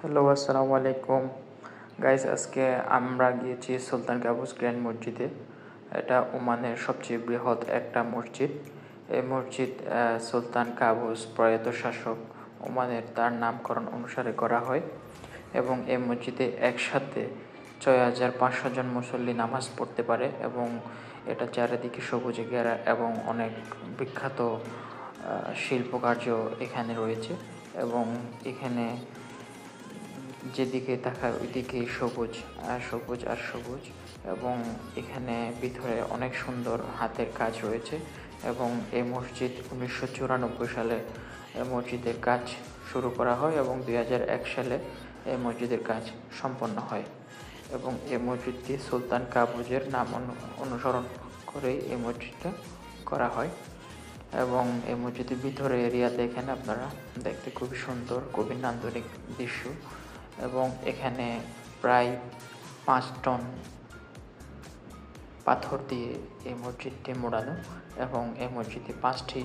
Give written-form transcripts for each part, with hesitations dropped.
Hello, আসসালামু আলাইকুম guys. আজকে আমরা গিয়েছি সুলতান কাবুস গ্র্যান্ড মসজিদে। এটা ওমানের সবচেয়ে বৃহৎ একটা মসজিদ। এই মসজিদ সুলতান কাবুস প্রয়াত শাসক ওমানের তার নামকরণ অনুসারে করা হয় এবং এই মসজিদে একসাথে ৬,৫০০ জন মুসল্লি নামাজ পড়তে পারে এবং এটা চারিদিকে সবুজে ঘেরা এবং অনেক বিখ্যাত শিল্পকার্য এখানে রয়েছে এবং এখানে যেদিকে তাকায় ওইদিকেই সবুজ আর সবুজ আর সবুজ এবং এখানে ভিতরে অনেক সুন্দর হাতের কাজ রয়েছে এবং এই মসজিদ ১৯৯৪ সালে এই মসজিদের কাজ শুরু করা হয় এবং ২০০১ সালে এই মসজিদের কাজ সম্পন্ন হয় এবং এই মসজিদটি সুলতান কাবুজের নাম অনুসরণ করেই এই মসজিদটা করা হয় এবং এই মসজিদের ভিতরে এরিয়া দেখেন আপনারা, দেখতে খুবই সুন্দর, খুবই নান্দনিক দৃশ্য এবং এখানে প্রায় ৫ টন পাথর দিয়ে এই মসজিদটি মোড়ানো এবং এই মসজিদে ৫টি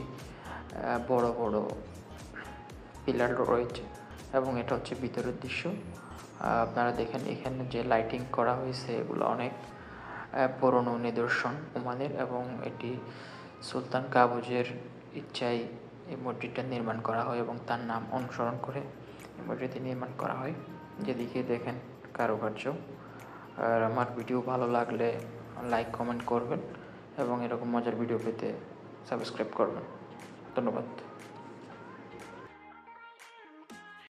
বড় বড় পিলার রয়েছে এবং এটা হচ্ছে ভিতরের দৃশ্য। আপনারা দেখেন এখানে যে লাইটিং করা হয়েছে এগুলো অনেক পুরনো নিদর্শন ওমানের এবং এটি সুলতান কাবুজের ইচ্ছায় এই মসজিদটা নির্মাণ করা হয় এবং তার নাম অনুসরণ করে এই মসজিদটি নির্মাণ করা হয়। যেদিকে দেখেন কারুকার্য। আর আমার ভিডিও ভালো লাগলে লাইক কমেন্ট করবেন এবং এরকম মজার ভিডিও পেতে সাবস্ক্রাইব করবেন। ধন্যবাদ।